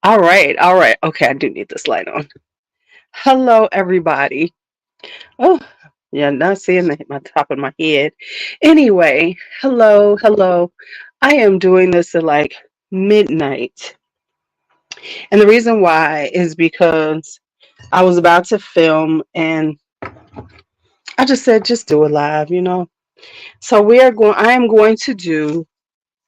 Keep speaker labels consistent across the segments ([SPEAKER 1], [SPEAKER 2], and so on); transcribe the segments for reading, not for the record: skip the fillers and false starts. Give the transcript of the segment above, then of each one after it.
[SPEAKER 1] All right, all right. Okay, I do need this light on. Hello, everybody. Oh, yeah, not seeing my top of my head. Anyway, hello, hello. I am doing this at like midnight. And the reason why is because I was about to film and I just said, just do it live, you know? So I am going to do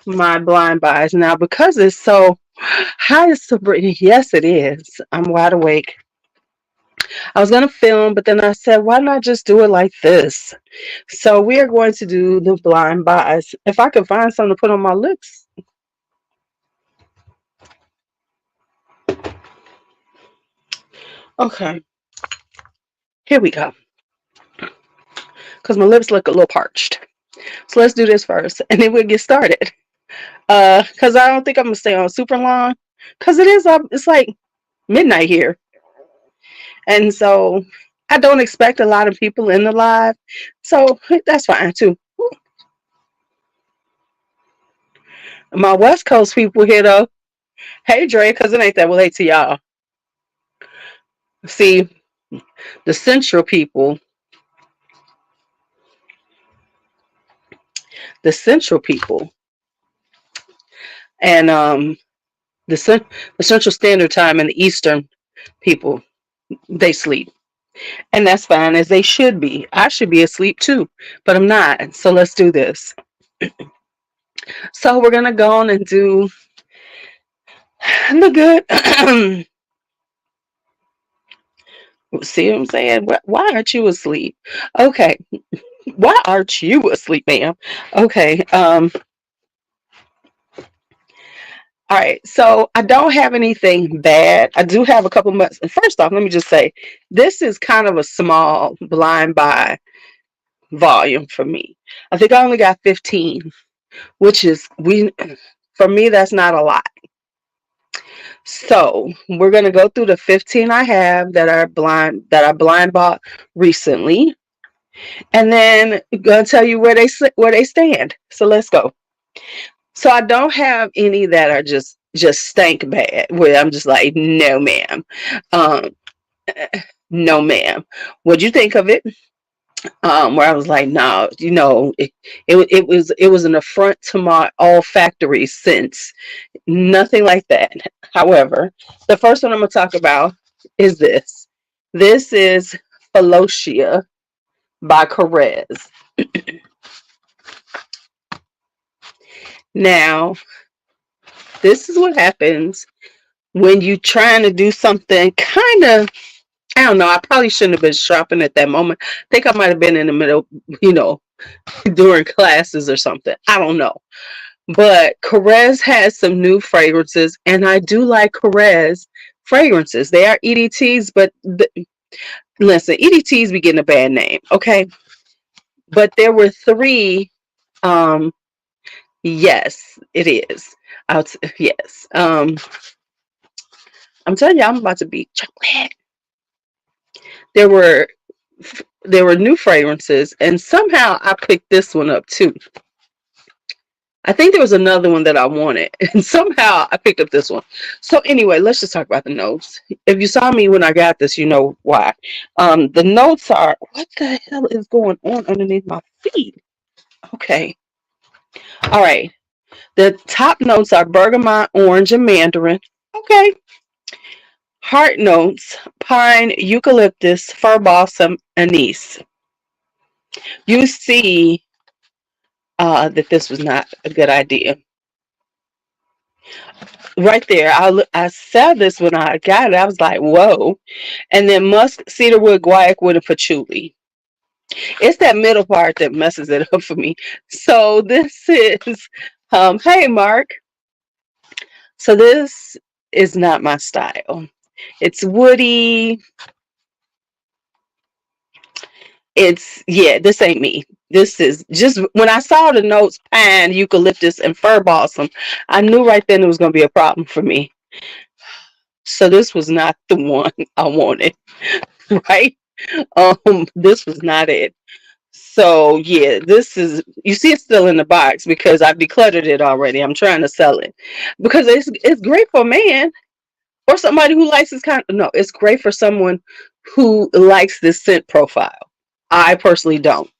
[SPEAKER 1] my blind buys now because it's so, hi, it's Sabrina. Yes, it is. I'm wide awake. I was going to film, but then I said, why not just do it like this? So we are going to do the blind buys. If I could find something to put on my lips. Okay, here we go. Because my lips look a little parched. So let's do this first, and then we'll get started. Because I don't think I'm going to stay on super long. Because it's like midnight here. And so I don't expect a lot of people in the live. So that's fine too. My West Coast people here though. Hey Dre, because it ain't that late to y'all. See, the central people, and the Central Standard Time and the Eastern people, they sleep. And that's fine, as they should be. I should be asleep too, but I'm not. So let's do this. So we're going to go on and do the good. See what I'm saying? Why aren't you asleep? Okay. Why aren't you asleep, ma'am? Okay. All right. So I don't have anything bad. I do have a couple months. First off, let me just say this is kind of a small blind buy volume for me. I think I only got 15, which is for me, that's not a lot. So we're gonna go through the 15 I have that I blind bought recently, and then I'm gonna tell you where they stand. So let's go. So I don't have any that are just stank bad, where I'm just like, no, ma'am, um, no, ma'am. What'd you think of it? Where I was like, no, you know, it was an affront to my olfactory sense. Nothing like that. However, the first one I'm gonna talk about is this. This is Philosia by Korres. Now, this is what happens when you trying to do something kind of, I don't know, I probably shouldn't have been shopping at that moment. I think I might have been in the middle, you know, during classes or something. I don't know. But Korres has some new fragrances, and I do like Korres fragrances. They are EDTs, but listen, EDTs be getting a bad name, okay? But there were three. Yes, it is. Yes. I'm telling you, I'm about to be chocolate. There were new fragrances, and somehow I picked this one up too. I think there was another one that I wanted, and somehow I picked up this one. So anyway, let's just talk about the notes. If you saw me when I got this, you know why. The notes are, what the hell is going on underneath my feet? Okay. All right. The top notes are bergamot, orange, and mandarin. Okay. Heart notes, pine, eucalyptus, fir balsam, anise. You see that this was not a good idea. Right there, I saw this when I got it. I was like, whoa. And then musk, cedarwood, guaiac, and patchouli. It's that middle part that messes it up for me. So this is, hey, Mark. So this is not my style. It's woody. This ain't me. This is just, when I saw the notes, pine, eucalyptus, and fir balsam, I knew right then it was going to be a problem for me. So this was not the one I wanted, right? This was not it. So yeah, this is, you see it's still in the box because I've decluttered it already. I'm trying to sell it because it's great for a man or somebody who likes this kind of, no, it's great for someone who likes this scent profile. I personally don't.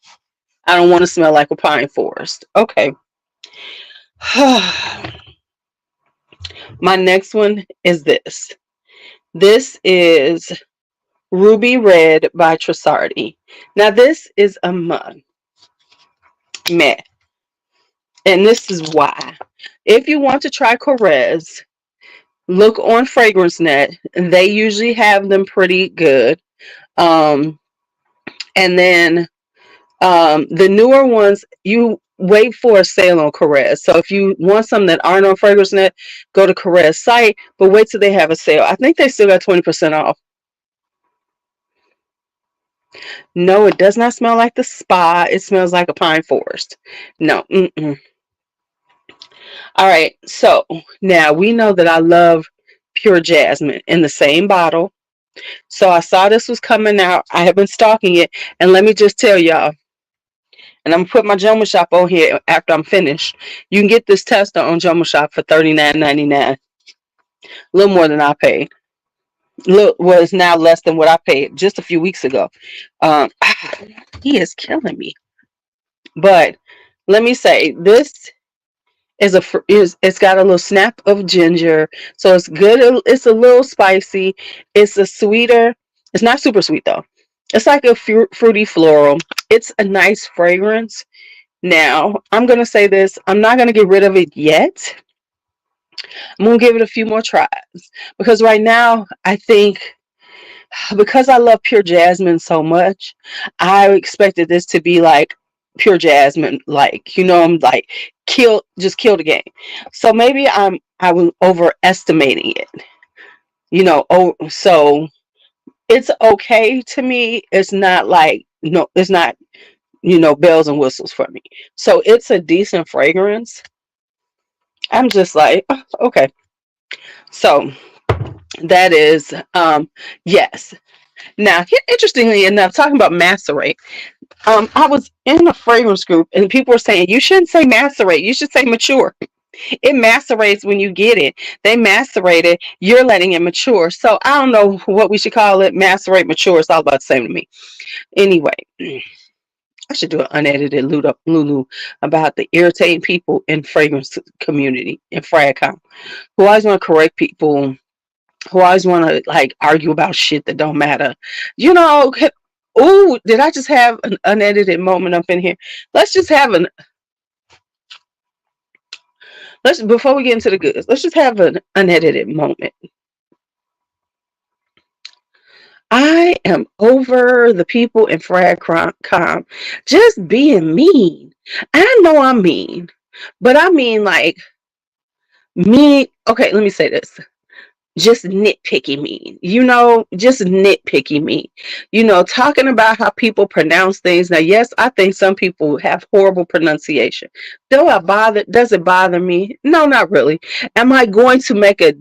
[SPEAKER 1] I don't want to smell like a pine forest. Okay. My next one is this. This is Ruby Red by Trussardi. Now this is a mug. Meh. And this is why. If you want to try Korres, look on FragranceNet. They usually have them pretty good. And then the newer ones, you wait for a sale on Korres. So if you want some that aren't on FragranceNet, go to Korres site, but wait till they have a sale. I think they still got 20% off. No, it does not smell like the spa. It smells like a pine forest. No. All right. So now we know that I love Pure Jasmine in the same bottle. So I saw this was coming out. I have been stalking it. And let me just tell y'all, and I'm going to put my Jomashop on here after I'm finished. You can get this tester on Jomashop for $39.99. A little more than I paid. Look, was now less than what I paid just a few weeks ago. He is killing me. But let me say, this is it's got a little snap of ginger, so it's good. It's a little spicy. It's a sweeter. It's not super sweet though. It's like a fruity floral. It's a nice fragrance. Now I'm gonna say this. I'm not gonna get rid of it yet. I'm gonna give it a few more tries because right now I think, because I love Pure Jasmine so much, I expected this to be like Pure Jasmine, like, you know, I'm like kill the game. So maybe I was overestimating it, you know. Oh, so it's okay to me. It's not like, no, it's not, you know, bells and whistles for me. So it's a decent fragrance. I'm just like, oh, okay. So that is yes. Now, interestingly enough, talking about macerate, I was in a fragrance group and people were saying you shouldn't say macerate, you should say mature. It macerates when you get it. They macerate it, you're letting it mature. So I don't know what we should call it. Macerate, mature, it's all about the same to me. Anyway, I should do an unedited LuuLuu about the irritating people in fragrance community in FragCom who always want to correct people, who always want to like argue about shit that don't matter. You know, oh, did I just have an unedited moment up in here? Let's just have before we get into the goods, let's just have an unedited moment. I am over the people in FragCom just being mean. I know I'm mean, but I mean like me. Okay, let me say this. Just nitpicky mean, you know, just nitpicky mean, you know, talking about how people pronounce things. Now, yes, I think some people have horrible pronunciation. Does it bother me? No, not really. Am I going to make a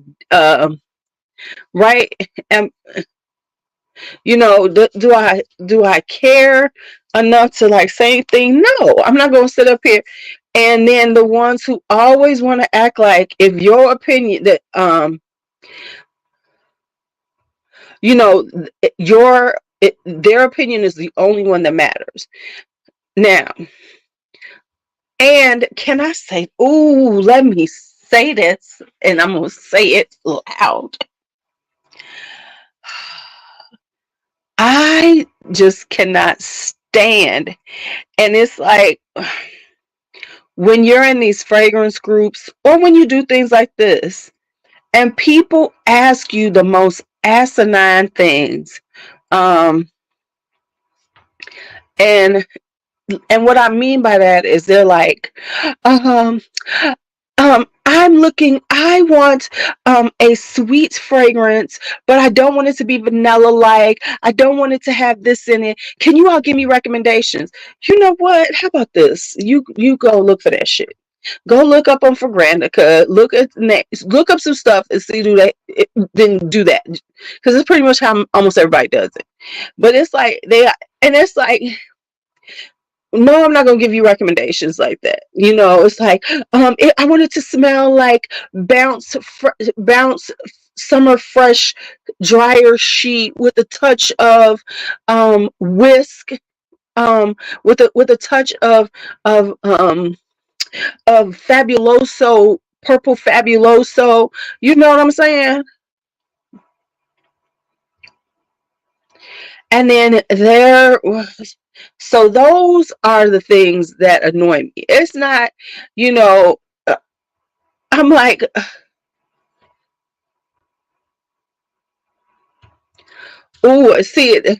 [SPEAKER 1] right? Am, you know, do I care enough to like say anything? No, I'm not going to sit up here. And then the ones who always want to act like if your opinion that you know, their opinion is the only one that matters. Now, and can I say, ooh, let me say this, and I'm going to say it loud. I just cannot stand. And it's like, when you're in these fragrance groups or when you do things like this, and people ask you the most asinine things, and what I mean by that is they're like, I want a sweet fragrance, but I don't want it to be vanilla like. I don't want it to have this in it. Can you all give me recommendations? You know what? How about this? You go look for that shit. Go look up on Fragrantica, look up some stuff and see then do that. Because it's pretty much how almost everybody does it. But it's like and it's like, no, I'm not gonna give you recommendations like that. You know, it's like I want it to smell like bounce summer fresh dryer sheet with a touch of whisk, with a touch of fabuloso, purple fabuloso. You know what I'm saying? And then so those are the things that annoy me. It's not, you know, I'm like, oh, see it.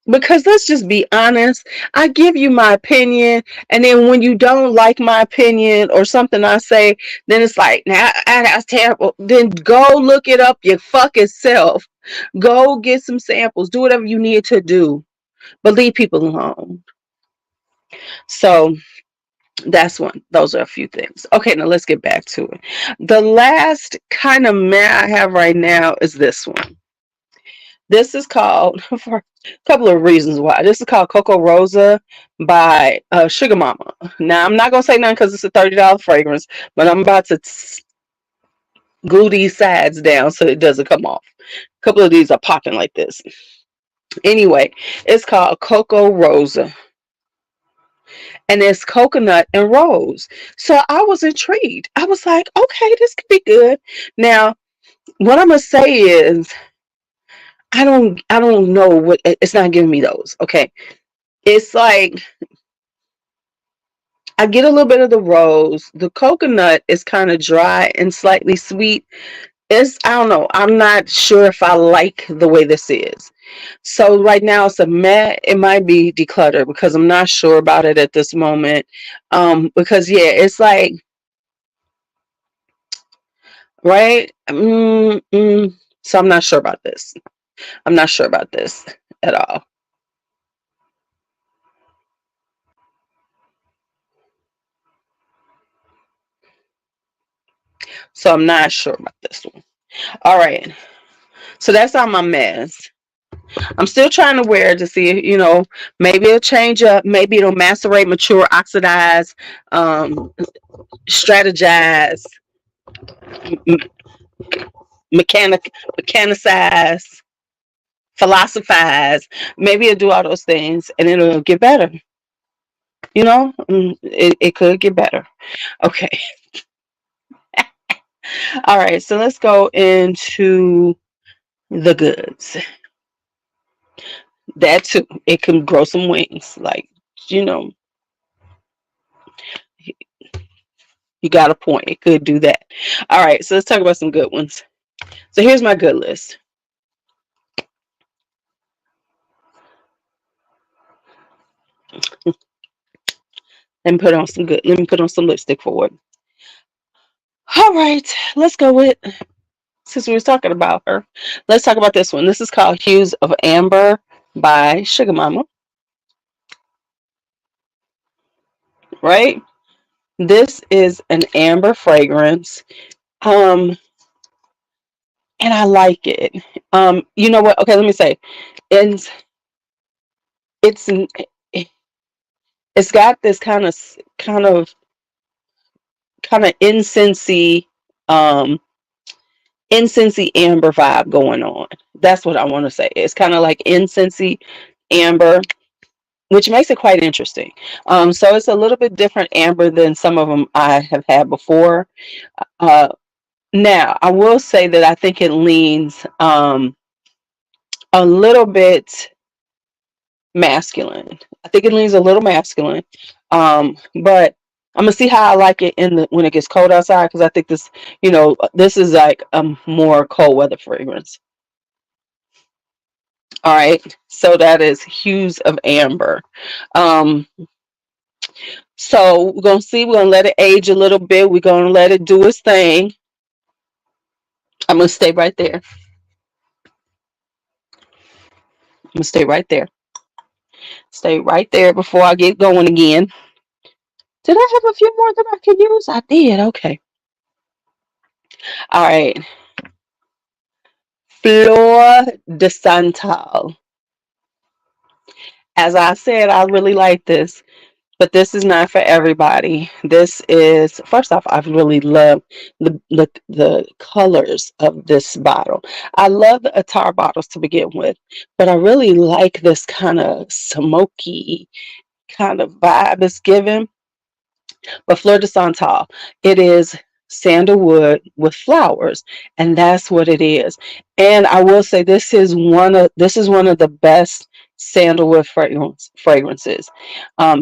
[SPEAKER 1] Because let's just be honest, I give you my opinion, and then when you don't like my opinion or something I say, then it's like, nah, that's terrible. Then go look it up your fucking self. Go get some samples. Do whatever you need to do, but leave people alone. So that's one. Those are a few things. Okay, now let's get back to it. The last kind of meh I have right now is this one. This is called, for a couple of reasons why. This is called Coco Rosa by Sugar Mama. Now, I'm not going to say nothing because it's a $30 fragrance, but I'm about to glue these sides down so it doesn't come off. A couple of these are popping like this. Anyway, it's called Coco Rosa. And it's coconut and rose. So I was intrigued. I was like, okay, this could be good. Now, what I'm going to say is, I don't know what, it's not giving me those. Okay. It's like I get a little bit of the rose. The coconut is kind of dry and slightly sweet. I don't know. I'm not sure if I like the way this is. So right now it's a matte. It might be decluttered because I'm not sure about it at this moment. Because yeah, it's like, right. So I'm not sure about this. I'm not sure about this at all. So I'm not sure about this one. All right. So that's all my mess. I'm still trying to wear it to see, you know, maybe it'll change up. Maybe it'll macerate, mature, oxidize, strategize, mechanicize, philosophize. Maybe it'll do all those things and it'll get better. You know, it could get better. Okay. All right. So let's go into the goods. That too. It can grow some wings. Like, you know, you got a point. It could do that. All right. So let's talk about some good ones. So here's my good list. Let me put on some lipstick for it. All right, let's go with, since we were talking about her, let's talk about this one. This is called Hughes of Amber by Sugar Mama. Right? This is an amber fragrance. And I like it. You know what? Okay, let me say. It's it's it's got this kind of incensey amber vibe going on. That's what I want to say. It's kind of like incensey amber, which makes it quite interesting. So it's a little bit different amber than some of them I have had before. Now I will say that I think it leans a little bit masculine. I think it leans a little masculine, but I'm gonna see how I like it when it gets cold outside, because I think this, you know, this is like a more cold weather fragrance. All right, so that is Hues of Amber. Um, so we're gonna see. We're gonna let it age a little bit. We're gonna let it do its thing. I'm gonna stay right there. I'm gonna stay right there. Stay right there before I get going again. Did I have a few more that I could use? I did. Okay. All right. Flor de Santal. As I said, I really like this. but this is not for everybody. This is, first off, I really love the colors of this bottle. I love the Attar bottles to begin with, but I really like this kind of smoky kind of vibe it's given. But Fleur de Santal, it is sandalwood with flowers, and that's what it is. And I will say this is one of the best sandalwood fragrances.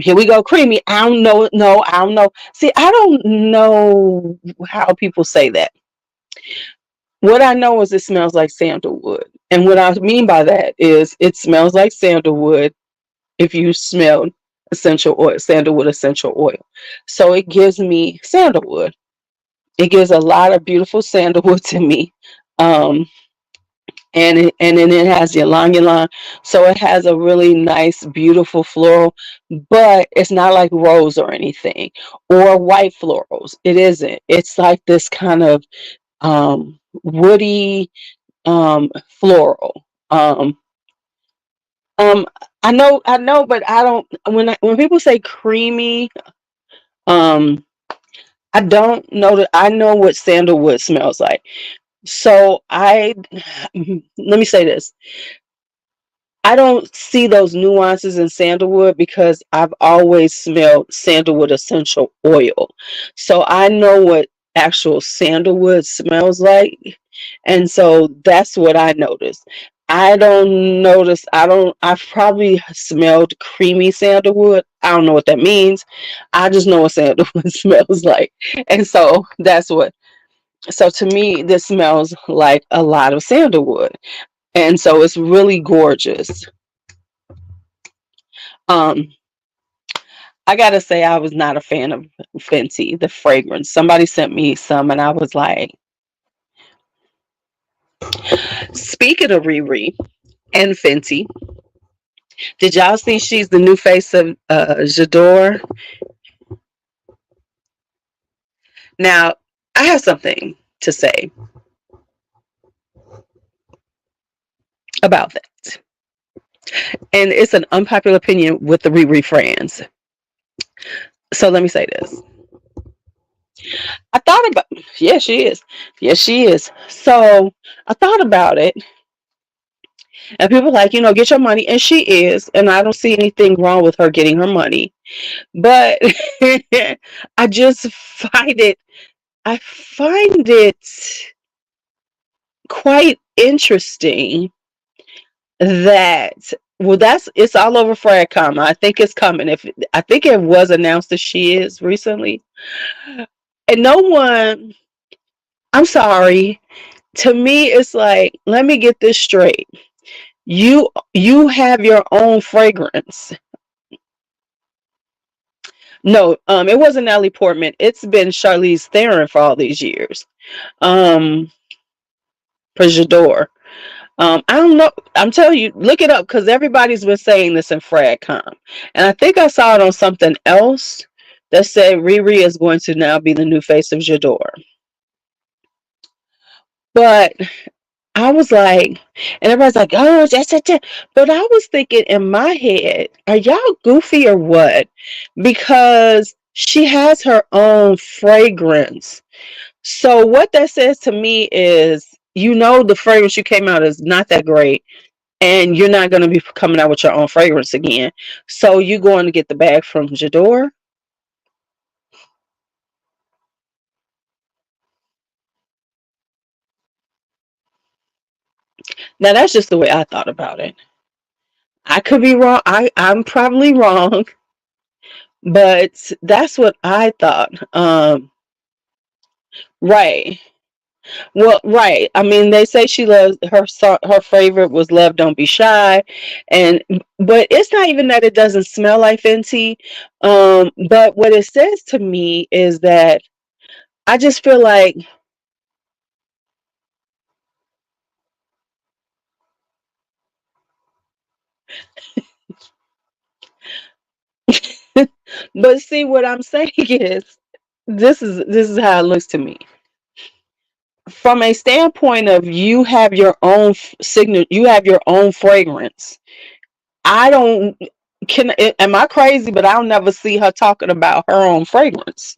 [SPEAKER 1] Here we go, creamy. I don't know. No, I don't know. See, I don't know how people say that. What I know is it smells like sandalwood, and what I mean by that is it smells like sandalwood if you smell essential oil, sandalwood essential oil. So it gives me sandalwood. It gives a lot of beautiful sandalwood to me. Um, and then it has ylang ylang. So it has a really nice, beautiful floral, but it's not like rose or anything or white florals. It isn't. It's like this kind of woody floral. Um, I know, but I don't. When people say creamy, um, I don't know that I know what sandalwood smells like. So let me say this. I don't see those nuances in sandalwood because I've always smelled sandalwood essential oil. So I know what actual sandalwood smells like. And so that's what I noticed. I've probably smelled creamy sandalwood. I don't know what that means. I just know what sandalwood smells like. And so to me, this smells like a lot of sandalwood. And so it's really gorgeous. Um, I gotta say, I was not a fan of Fenty, the fragrance. Somebody sent me some, and I was like, speaking of Riri and Fenty, did y'all see she's the new face of J'adore? Now, I have something to say about that. And it's an unpopular opinion with the Riri fans. So let me say this. I thought about, yeah, she is. Yes, she is. So I thought about it, and people are like, get your money, and she is, and I don't see anything wrong with her getting her money. But I just I find it quite interesting that it's all over Fragcom. I think it's coming. I think it was announced that she is recently, and no one. I'm sorry. To me, it's like, let me get this straight. You have your own fragrance. No, it wasn't Natalie Portman. It's been Charlize Theron for all these years. For J'adore. I don't know. I'm telling you, look it up because everybody's been saying this in Fragcom. And I think I saw it on something else that said Riri is going to now be the new face of J'adore. But I was like, and everybody's like, oh, that's. But I was thinking in my head, are y'all goofy or what? Because she has her own fragrance. So what that says to me is, the fragrance you came out is not that great, and you're not going to be coming out with your own fragrance again. So you're going to get the bag from J'adore. Now that's just the way I thought about it. I could be wrong. I'm probably wrong, but that's what I thought. Right. Well, right. I mean, they say she loves her favorite was Love Don't Be Shy, and but it's not even that it doesn't smell like Fenty. But what it says to me is that I just feel like, but see what I'm saying is this is how it looks to me. From a standpoint of you have your own signature, you have your own fragrance. I don't. am I crazy? But I'll never see her talking about her own fragrance.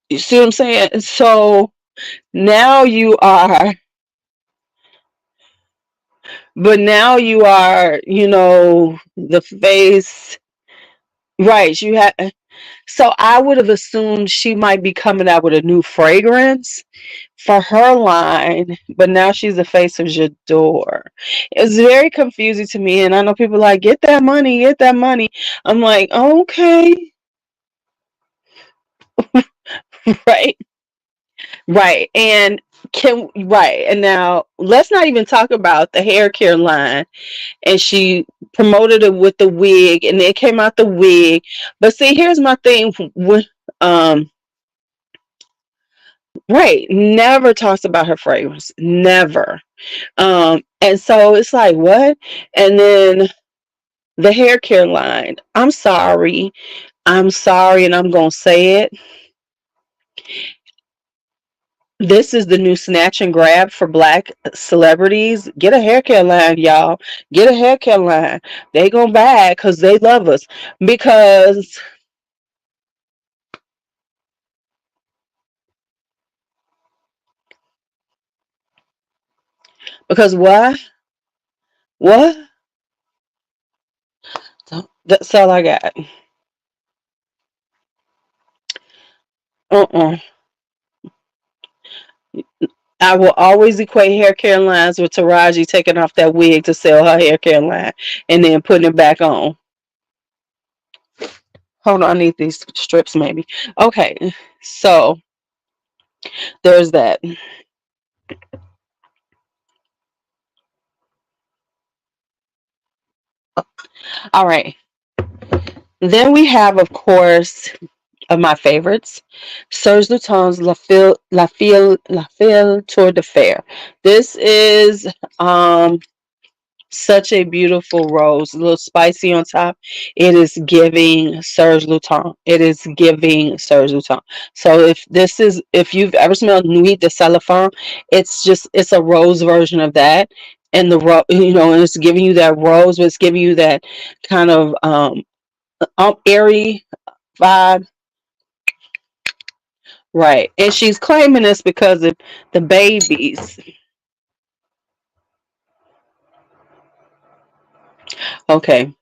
[SPEAKER 1] You see what I'm saying? So now you are, but now you are, the face, right? You have. So I would have assumed she might be coming out with a new fragrance for her line, but now she's the face of J'adore. It's very confusing to me, and I know people are like, get that money, get that money. I'm like, okay, right, right, and now let's not even talk about the hair care line. And she promoted it with the wig, and it came out the wig. But see, here's my thing with um. Right, never talks about her fragrance, never. And so it's like, what? And then the hair care line. I'm sorry, and I'm gonna say it. This is the new snatch and grab for black celebrities. Get a hair care line, y'all. Get a hair care line. They gonna buy it because they love us. Because what? What? That's all I got. Uh-uh. I will always equate hair care lines with Taraji taking off that wig to sell her hair care line and then putting it back on. Hold on, I need these strips maybe. Okay, so there's that. All right. Then we have, of course, of my favorites, Serge Lutens La Fille Tour de Fer. This is such a beautiful rose, a little spicy on top. It is giving Serge Lutens. It is giving Serge Lutens. So if you've ever smelled Nuit de Salafon, it's a rose version of that. And and it's giving you that rose, but it's giving you that kind of airy vibe. Right. And she's claiming this because of the babies. Okay.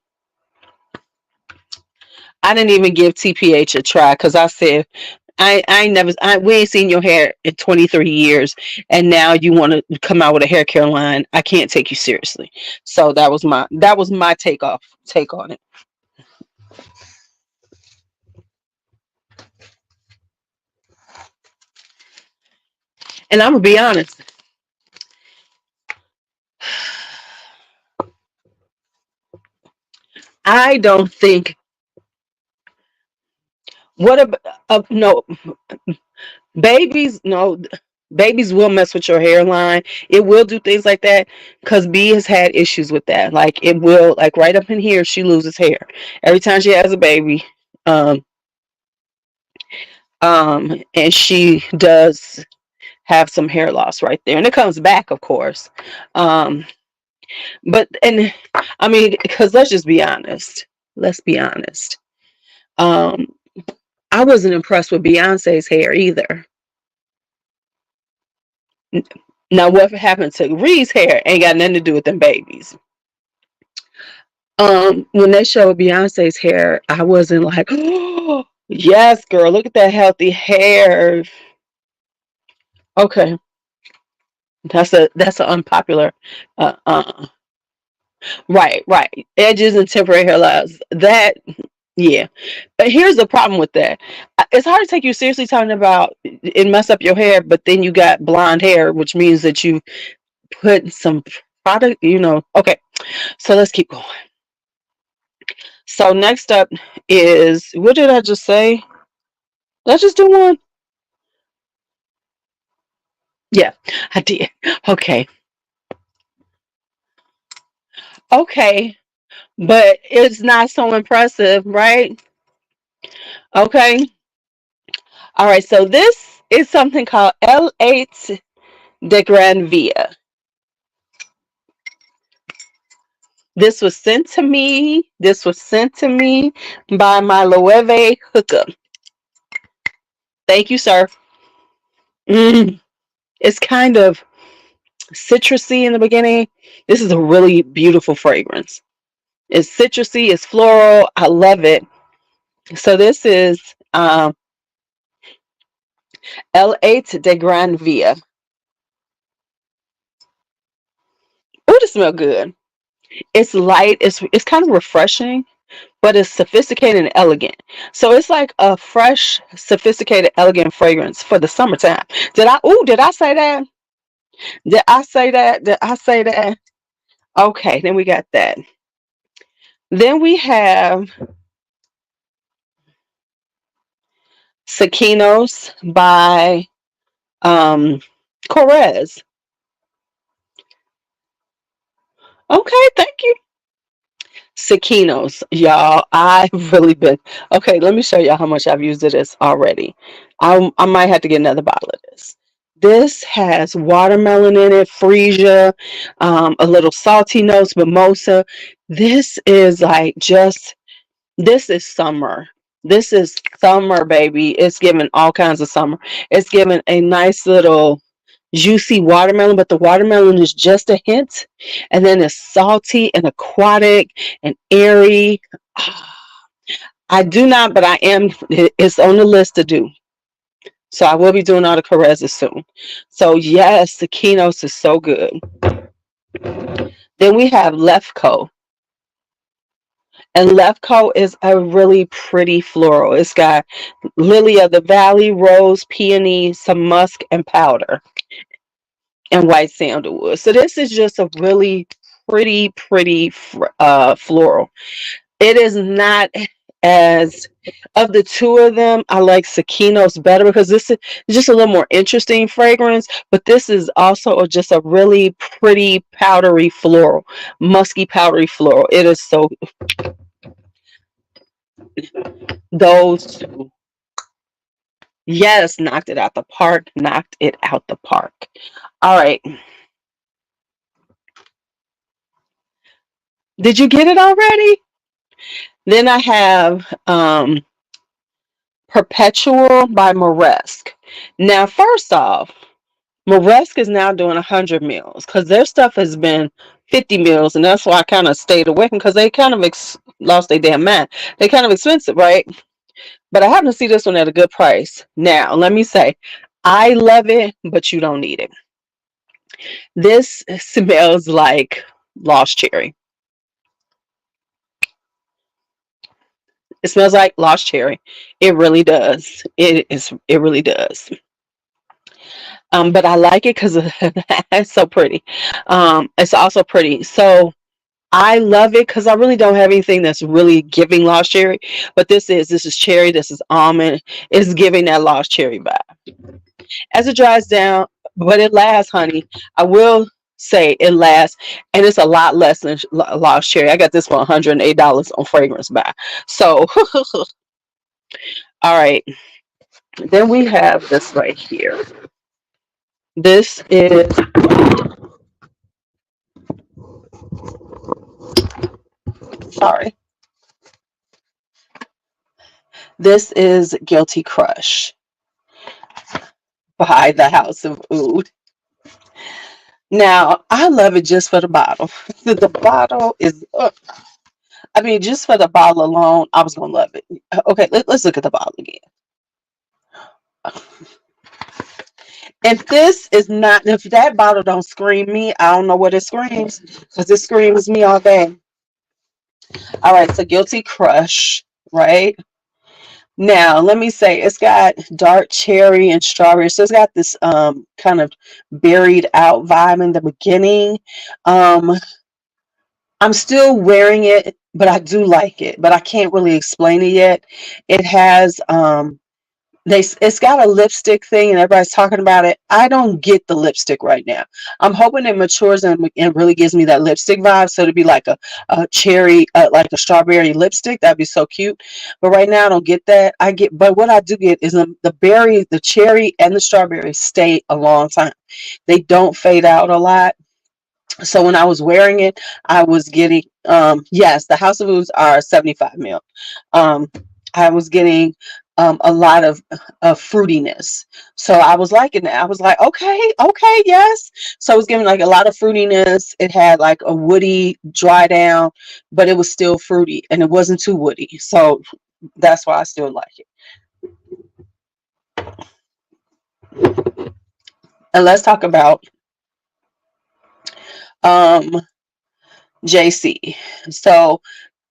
[SPEAKER 1] I didn't even give TPH a try because I said we ain't seen your hair in 23 years, and now you want to come out with a hair care line. I can't take you seriously. So that was my take on it. And I'm gonna be honest. I don't think what about no babies no babies will mess with your hairline. It will do things like that because B has had issues with that. Like it will, like right up in here, she loses hair every time she has a baby. Um, and she does have some hair loss right there, and it comes back, of course. Um, but and I mean, because let's just be honest. Let's be honest. Um, I wasn't impressed with Beyonce's hair either. Now, what happened to Ree's hair ain't got nothing to do with them babies. When they showed Beyonce's hair, I wasn't like, oh, yes, girl, look at that healthy hair. Okay, that's an unpopular. Uh, uh, right, right. Edges and temporary hair loss. That, yeah. But here's the problem with that. It's hard to take you seriously talking about it mess up your hair, but then you got blonde hair, which means that you put some product. Okay, so let's keep going. So next up is, what did I just say? Let's just do one. Yeah, I did. Okay. Okay. But it's not so impressive, right? Okay. All right. So this is something called L8 de Gran Via. This was sent to me. This was sent to me by my Loewe hookup. Thank you, sir. It's kind of citrusy in the beginning. This is a really beautiful fragrance. It's citrusy, it's floral. I love it. So this is L8 de Gran Via. Oh, this smells good. It's light. It's kind of refreshing, but it's sophisticated and elegant. So it's like a fresh, sophisticated, elegant fragrance for the summertime. Did I say that? Did I say that? Did I say that? Okay, then we got that. Then we have Sikinos by Korres. Okay, thank you. Sikinos, y'all. I've really been okay. Let me show y'all how much I've used of this already. I might have to get another bottle of this. This has watermelon in it, freesia, a little salty notes, mimosa. This is like just this is summer. This is summer, baby. It's giving all kinds of summer. It's giving a nice little juicy watermelon, but the watermelon is just a hint. And then it's salty and aquatic and airy. I do not, but I am. It's on the list to do. So I will be doing all the Korres soon. So yes, the Sikinos is so good. Then we have Lefko. And Lefko is a really pretty floral. It's got lily of the valley, rose, peony, some musk, and powder, and white sandalwood. So this is just a really pretty floral. It is not as of the two of them. I like Sikinos better because this is just a little more interesting fragrance. But this is also just a really pretty powdery floral, musky powdery floral. It is so. Those two. Yes, knocked it out the park. Knocked it out the park. All right. Did you get it already? Then I have Perpetual by Moresque. Now, first off, Moresque is now doing 100 mils because their stuff has been 50 mils, and that's why I kind of stayed away from because they kind of lost their damn mind. They kind of expensive, right? But I happen to see this one at a good price. Now, let me say, I love it, but you don't need it. This smells like lost cherry. It smells like lost cherry. It really does. It really does. But I like it because it's so pretty. It's also pretty. So I love it because I really don't have anything that's really giving lost cherry. But this is cherry. This is almond. It's giving that lost cherry vibe. As it dries down, but it lasts, honey. I will say it lasts, and it's a lot less than lost cherry. I got this for $108 on fragrance buy. So, all right. Then we have this right here. This is sorry. This is Guilty Crush by the House of Oud. Now, I love it just for the bottle. The bottle is, I mean, just for the bottle alone, I was going to love it. Okay, let's look at the bottle again. If this is not, if that bottle don't scream me, I don't know what it screams because it screams me all day. All right, so Guilty Crush, right? Now, let me say, it's got dark cherry and strawberry. So it's got this kind of buried out vibe in the beginning. I'm still wearing it, but I do like it, but I can't really explain it yet. It has it's got a lipstick thing and everybody's talking about it. I don't get the lipstick right now. I'm hoping it matures and really gives me that lipstick vibe, so to be like a cherry, like a strawberry lipstick. That'd be so cute. But right now I don't get that. But what I do get is the berry, the cherry and the strawberry stay a long time. They don't fade out a lot. So when I was wearing it, I was getting, yes, the House of Booze are 75 mil. I was getting a lot of fruitiness. So I was liking that. I was like, okay, okay, yes. So it was giving like a lot of fruitiness. It had like a woody dry down, but it was still fruity and it wasn't too woody. So that's why I still like it. And let's talk about JC. So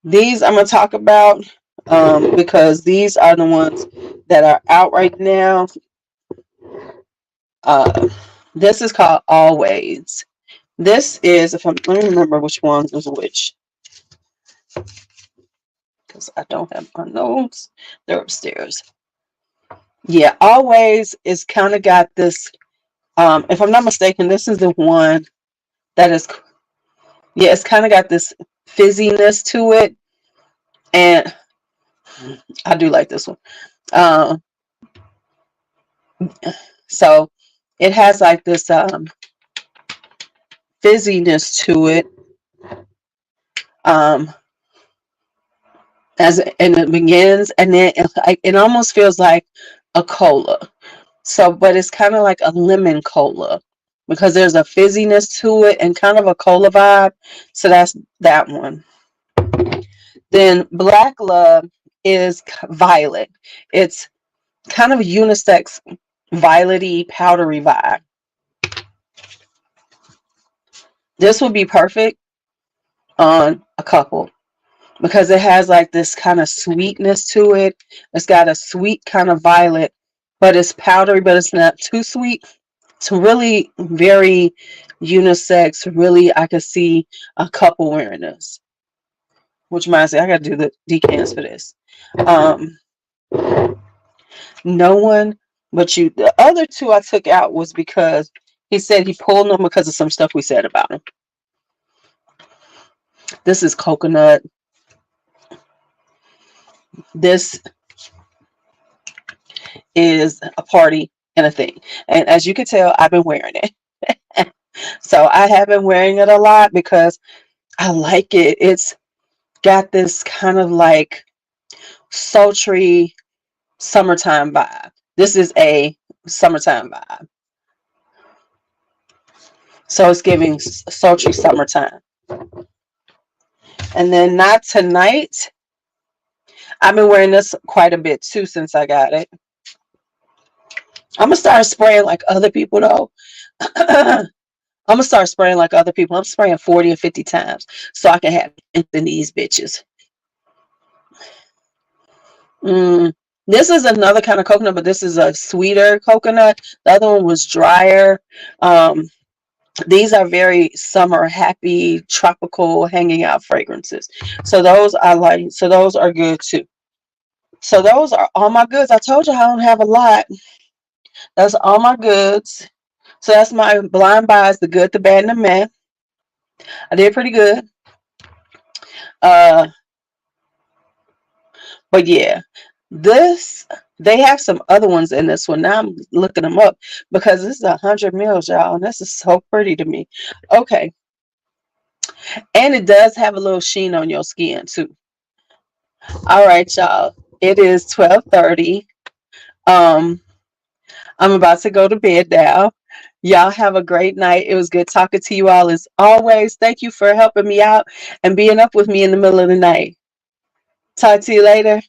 [SPEAKER 1] these I'm going to talk about because these are the ones that are out right now. This is called Always. This is, let me remember which ones is which, because I don't have my notes. They're upstairs. Yeah, Always is kind of got this, if I'm not mistaken, this is the one that is, yeah, it's kind of got this fizziness to it. And I do like this one. So it has like this fizziness to it. And it begins, and then it almost feels like a cola. So, but it's kind of like a lemon cola because there's a fizziness to it and kind of a cola vibe. So that's that one. Then Black Love is violet. It's kind of a unisex, violety, powdery vibe. This would be perfect on a couple because it has like this kind of sweetness to it. It's got a sweet kind of violet, but it's powdery, but it's not too sweet. It's really very unisex. Really, I could see a couple wearing this. Which reminds me, I got to do the decants for this. No one but you. The other two I took out was because he said he pulled them because of some stuff we said about him. This is coconut. This is a party and a thing. And as you can tell, I've been wearing it. So I have been wearing it a lot because I like it. It's got this kind of like sultry summertime vibe. This is a summertime vibe. So it's giving sultry summertime. And then Not Tonight. I've been wearing this quite a bit too since I got it. I'm going to start spraying like other people though. I'm going to start spraying like other people. I'm spraying 40 or 50 times so I can have in these bitches. This is another kind of coconut, but this is a sweeter coconut. The other one was drier. These are very summer happy, tropical, hanging out fragrances. So those I like. So those are good too. So those are all my goods. I told you I don't have a lot. That's all my goods. So that's my blind buys, the good, the bad, and the meh. I did pretty good. But yeah, this, they have some other ones in this one. Now I'm looking them up because this is 100 mils, y'all, and this is so pretty to me. Okay. And it does have a little sheen on your skin too. All right, y'all. It is 12:30. I'm about to go to bed now. Y'all have a great night. It was good talking to you all as always. Thank you for helping me out and being up with me in the middle of the night. Talk to you later.